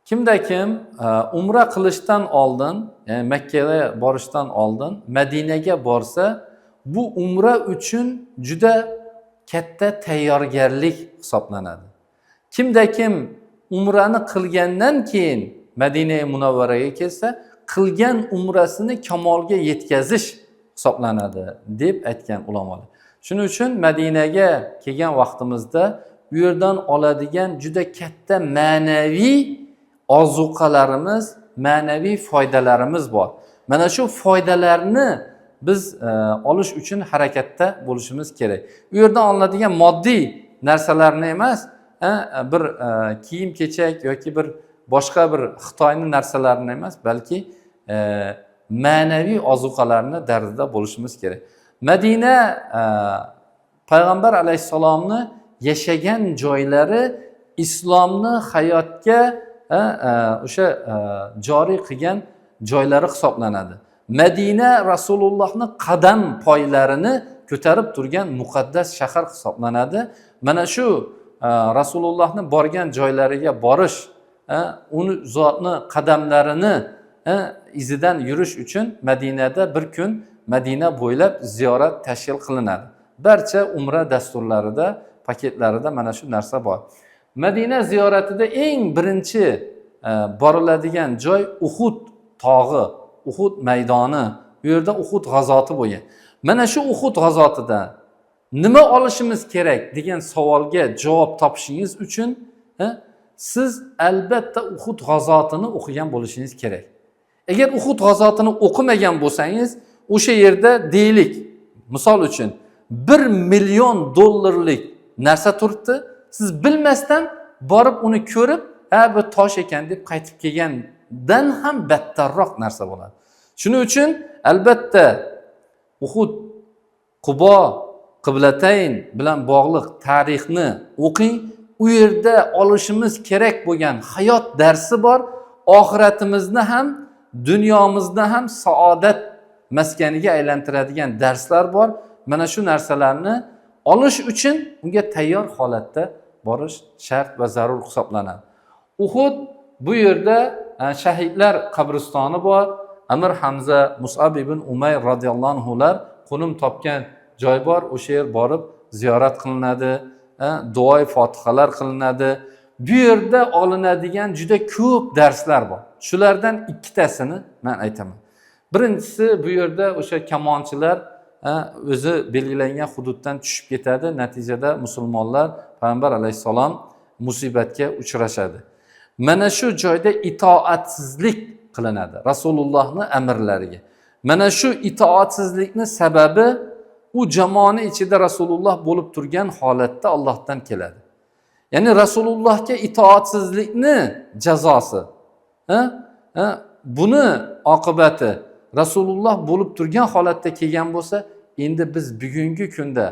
Kimda kim umra qilishdan oldin, ya'ni Makkaga borishdan oldin Madinaga borsa, bu umra uchun juda katta tayyorgarlik hisoblanadi. Kimda kim umrani qilgandan keyin Madina Munavvaraga kelsa, qilgan umrasini kamolga yetkazish hisoblanadi deb aytgan ulamolar. Shuning uchun Madinaga kelgan vaqtimizda u yerdan oladigan juda katta ma'naviy ozuqalarimiz, ma'naviy foydalarimiz bor. Mana shu foydalarni biz olish uchun harakatda bo'lishimiz kerak. U yerdan olinadigan moddiy narsalarni emas, bir kiyim-kechak yoki bir boshqa bir Xitoyning narsalarini emas, balki ma'naviy ozuqalarni dardida bo'lishimiz kerak. Madina payg'ambar alayhissalomni yashagan joylari islomni hayotga o'sha joriy qilgan joylari hisoblanadi. Madina Rasulullohning qadam poylarini ko'tarib turgan muqaddas shahar hisoblanadi. Mana shu Rasulullohning borgan joylariga borish, uni zotni qadamlarini izidan yurish uchun Madinada bir kun Madina bo'ylab ziyorat tashkil qilinadi. Barcha umra dasturlarida, paketlarida mana shu narsa bor. Madina ziyoratida eng birinchi boriladigan joy Uhud tog'i, Uhud maydoni. Bu yerda Uhud g'azoti bo'lgan. Mana shu Uhud g'azotida nima olishimiz kerak degan savolga javob topishingiz uchun siz albatta Uhud g'azotini o'qigan bo'lishingiz kerak. Agar Uhud g'azotini o'qimagan bo'lsangiz, o'sha yerda deylik, misol uchun 1 million dollarlik narsa turibdi, siz bilmasdan borib uni ko'rib, bu tosh ekan deb qaytib kelgandan ham battarroq narsa bo'ladi. Shuning uchun albatta Uhud, Qubo, Qiblatayn bilan bog'liq tarixni o'qing. U yerda olishimiz kerak bo'lgan hayot darsi bor. Oxiratimizni ham, dunyomizni ham saodat maskaniga aylantiradigan darslar bor. Mana shu narsalarni olish uchun unga tayyor holatda borish shart va zarur hisoblanadi. Uhud, bu yerda shahidlar qabristoni bor. Amir Hamza, Mus'ab ibn Umayr radhiyallohu anhular qo'nim topgan joy bor. O'sha yer borib ziyorat qilinadi, duoy fotihalar qilinadi. Bu yerda olinadigan juda ko'p darslar bor. Shulardan ikkitasini men aytaman. Birinchisi, bu yerda o'sha kamonchilar o'zi belgilangan hududdan tushib ketadi. Natijada musulmonlar payg'ambar alayhissalom musibatga uchrashadi. Mana shu joyda itoatsizlik qilinadi Rasulullohning amrlariga. Mana shu itoatsizlikning sababi u jamoani ichida Rasululloh bo'lib turgan holatda Allohdan keladi. Ya'ni Rasulullohga itoatsizlikni jazosi, buni oqibati Rasululloh bo'lib turgan holatda kelgan bo'lsa, endi biz bugungi kunda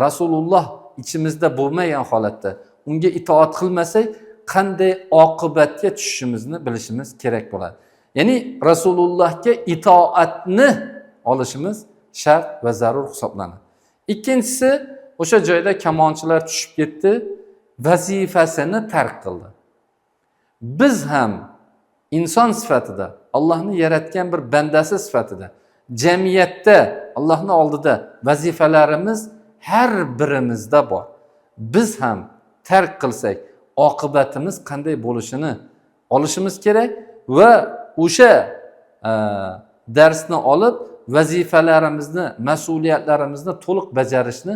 Rasululloh ichimizda bo'lmagan holatda unga itoat qilmasak, qanday oqibatga tushishimizni bilishimiz kerak bo'ladi. Ya'ni Rasulullohga itoatni olishimiz shart va zarur hisoblanadi. Ikkinchisi, o'sha joyda kamonchilar tushib ketdi, vazifasini tark qildi. Biz ham inson sifatida, Allohni yaratgan bir bandasi sifatida, jamiyatda Allohning oldida vazifalarimiz har birimizda bor. Biz ham tark qilsak, oqibatimiz qanday bo'lishini olishimiz kerak va o'sha darsni olib vazifalarimizni, mas'uliyatlarimizni to'liq bajarishni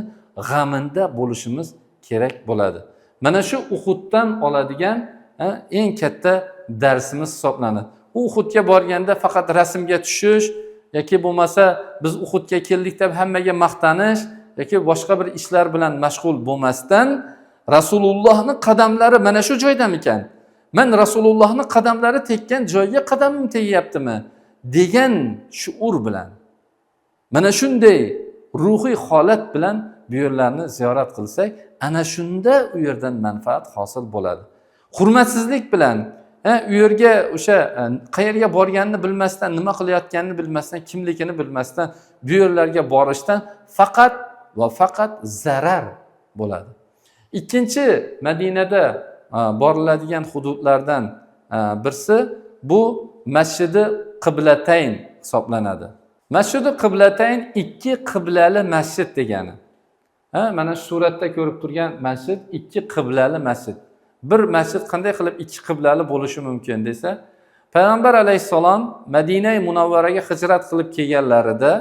g'amida bo'lishimiz kerak bo'ladi. Mana shu Uhuddan oladigan eng katta darsimiz hisoblanadi. Uhudga borganda faqat rasmga tushish yoki bo'lmasa biz Uhudga keldik deb hammaga maqtanish yoki boshqa bir ishlar bilan mashg'ul bo'lmasdan, Rasulullohning qadamlari mana shu joydamikan? Men Rasulullohning qadamlari tekkan joyga qadamim tegyaptimi degan shuur bilan, mana shunday ruhiy holat bilan bu yerlarni ziyorat qilsak, ana shunda u yerdan manfaat hosil bo'ladi. Hurmatsizlik bilan u yerga o'sha qayerga borganini bilmasdan, nima qilayotganini bilmasdan, kimligini bilmasdan bu yerlarga borishdan faqat va faqat zarar bo'ladi. Ikkinchi, Madinada boriladigan hududlardan birisi bu Masjidi Qiblatayn hisoblanadi. Masjidi Qiblatayn ikki qiblali masjid degani. Mana shu suratda ko'rib turgan masjid ikki qiblali masjid. Bir masjid qanday qilib ikki qiblali bo'lishi mumkin desa, Payg'ambar alayhissalom Madina Munavvaraga hijrat qilib kelganlarida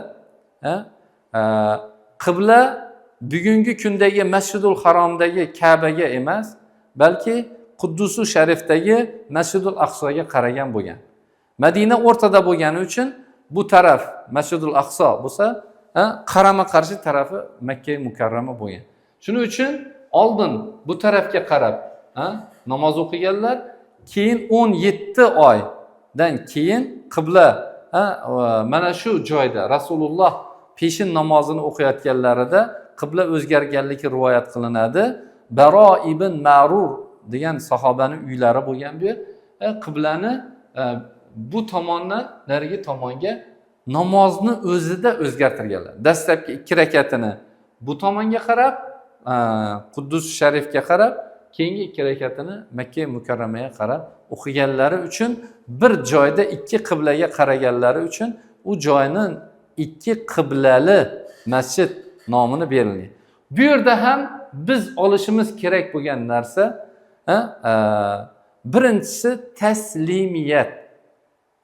qibla bugungi kundagi Masjidul Haromdagi Ka'baga emas, balki Quddusu Sharifdagi Masjidul Aqsoga qaragan bo'lgan. Madina o'rtada bo'lgani uchun bu taraf Masjidul Aqso bo'lsa, qarama-qarshi tarafi Makka Mukarrama bo'lgan. Shuning uchun oldin bu tarafga qarab namoz o'qiganlar, keyin 17 oydan keyin qibla mana shu joyda Rasululloh peshin namozini o'qiyotganlarida qibla o'zgarganligi rivoyat qilinadi. Baro ibn Ma'rur degan sahobaning uylari bo'lgan bu qiblani bu tomondan narigi tomonga namozni o'zida o'zgartirganlar. Dastlabki 2 rakatini bu tomonga qarab, Quddus Sharifga qarab, keyingi 2 rakatini Makka Mukarramaga qarab o'qiganlari uchun bir joyda ikki qiblaga qaraganlari uchun u joyning ikki qiblali masjid nomini berilgan. Bu yerda ham biz olishimiz kerak bo'lgan narsa birinchisi taslimiyat.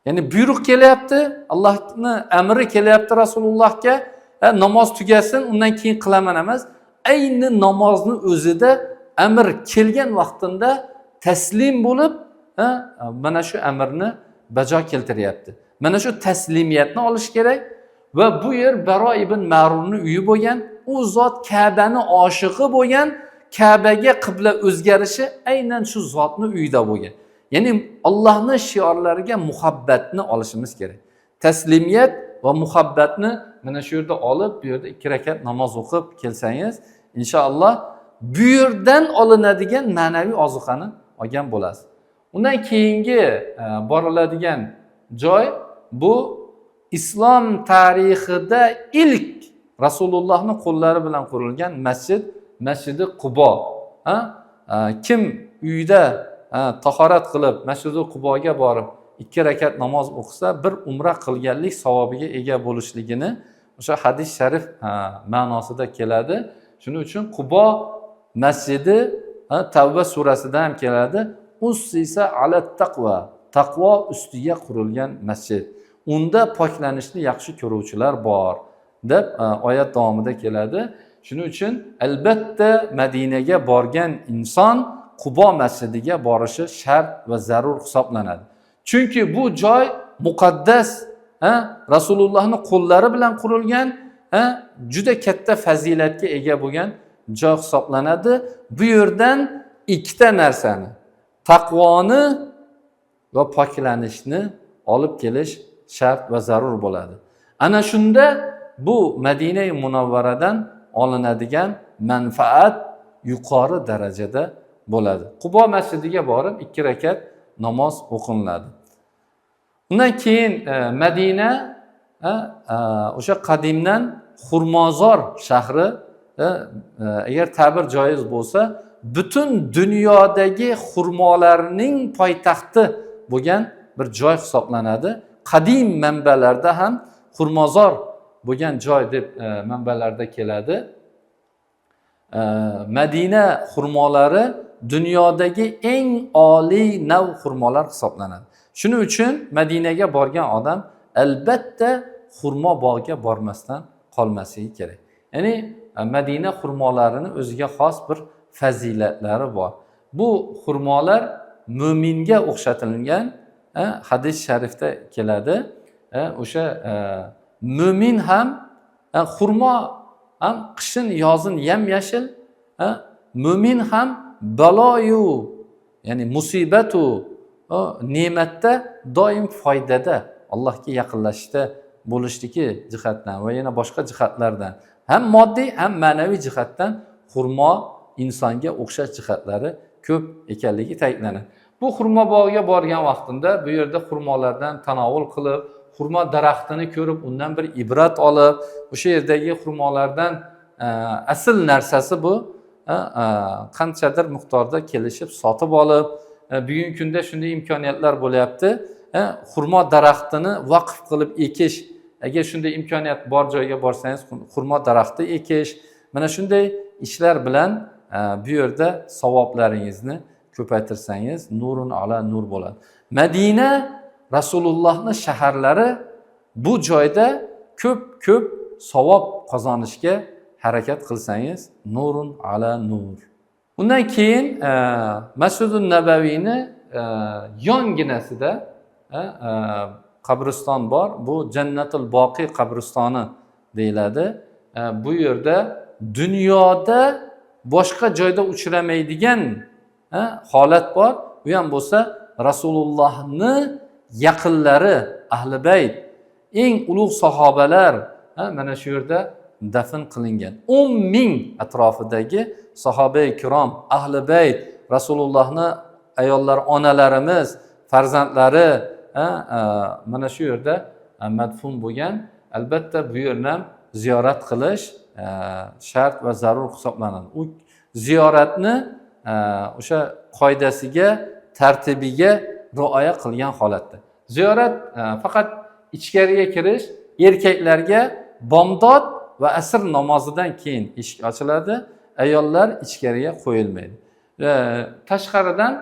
Ya'ni buyruq kelyapti, Allohning amri kelyapti Rasulullohga, namoz tugasin, undan keyin qilaman emas. Ayni namozni o'zida amr kelgan vaqtida taslim bo'lib, mana shu amrni bajo keltiryapti. Mana shu taslimiyatni olish kerak va bu yer Baro ibn Ma'rurning uyi bo'lgan, u zot Ka'bani oshig'i bo'lgan, Ka'baga qibla o'zgarishi aynan shu zotning uyida bo'lgan. Ya'ni Allohning shiorlariga muhabbatni olishimiz kerak. Taslimiyat va muhabbatni mana shu yerda olib, bu yerda 2 rakat namoz o'qib kelsangiz, inshaalloh bu yerdan olinadigan ma'naviy ozuqani olgan bo'lasiz. Undan keyingi boriladigan joy bu islom tarixida ilk Rasulullohning qo'llari bilan qurilgan masjid, Masjidi Qubo. Kim uyda tahorat qilib Masjidi Quboga borib 2 rakat namoz o'qisa, bir umra qilganlik savobiga ega bo'lishligini o'sha hadis sharif ma'nosida keladi. Shuning uchun Qubo masjidi Tavba surasida ham keladi. Ussisa ala taqva, taqvo ustiga qurilgan masjid. Unda poklanishni yaxshi ko'ruvchilar bor deb oyat davomida keladi. Shuning uchun albatta Madinaga borgan inson Qubo masjidiga borishi shart va zarur hisoblanadi. Chunki bu joy muqaddas, Rasulullohning qo'llari bilan qurilgan, juda katta fazilatga ega bo'lgan joy hisoblanadi. Bu yerdan ikkita narsani, taqvoni va poklanishni olib kelish shart va zarur bo'ladi. Ana shunda bu Madina Munavvaradan olinadigan manfaat yuqori darajada bo'ladi. Qubo masjidiga borib 2 rakat namoz o'qiladi. Undan keyin Madina o'sha qadimdan Xurmozor shahri, agar ta'bir joiz bo'lsa, butun dunyodagi xurmolarning poytaxti bo'lgan bir joy hisoblanadi. Qadim manbalarda ham Xurmozor bo'lgan joy deb manbalarda keladi. Madina xurmolari dunyodagi eng oliy nav xurmolar hisoblanadi. Shuning uchun Madinaga borgan odam albatta xurmo bog'iga bormasdan qolmasligi kerak. Ya'ni Madina xurmolarini o'ziga xos bir fazilatlari bor. Bu xurmolar mo'minga o'xshatilgan hadis sharifda keladi. O'sha mo'min ham xurmo ham qishin yozin yam-yashil, mo'min ham baloyu, ya'ni musibatu ne'matda doim foydada, Allohga yaqinlashishda bo'lishligi jihatdan va yana boshqa jihatlardan, ham moddiy ham ma'naviy jihatdan xurmo insonga o'xshash jihatlari ko'p ekanligi ta'kidlanadi. Bu xurmo bog'iga borgan vaqtimda bu yerda xurmolardan tanovul qilib, xurmo daraxtini ko'rib, undan bir ibrat olib, o'sha yerdagi xurmolardan asl narsasi bu qanchadir miqdorda kelishib sotib olib, bugungi kunda shunday imkoniyatlar bo'lyapti. Xurmo daraxtini vaqf qilib ekish, agar shunday imkoniyat bor joyga borsangiz, xurmo daraxti ekish, mana shunday ishlar bilan bu yerda savoblaringizni ko'paytirsangiz nurun ala nur bo'ladi. Madina Rasulullohning shaharlari, bu joyda ko'p savob qozonishga harakat qilsangiz nurun ala nur. Undan keyin Masjidun Nabaviyni yonginasida qabriston bor. Bu Jannatul Boqiy qabristoni deyiladi. Bu yerda dunyoda boshqa joyda uchramaydigan holat bor. Bu ham bo'lsa Rasulullohni yaqinlari, ahli bayt, eng ulug' sahobalar mana shu yerda dafn qilingan. 10 ming atrofidagi sahoba-i kirom, ahli bayt, Rasulullohni ayollar, onalarimiz, farzandlari mana shu yerda madfun bo'lgan. Albatta bu yerni ham ziyorat qilish shart va zarur hisoblanadi. U ziyoratni o'sha qoidasiga, tartibiga rioya qilgan holatda. Ziyorat faqat ichkariga kirish, erkaklarga bomdod va asr namozidan keyin eshik ochiladi, ayollar ichkariga qo'yilmaydi. Tashqaridan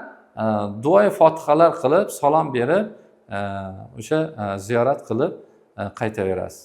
duoy fotihalar qilib, salom berib, o'sha ziyorat qilib qaytaverasiz.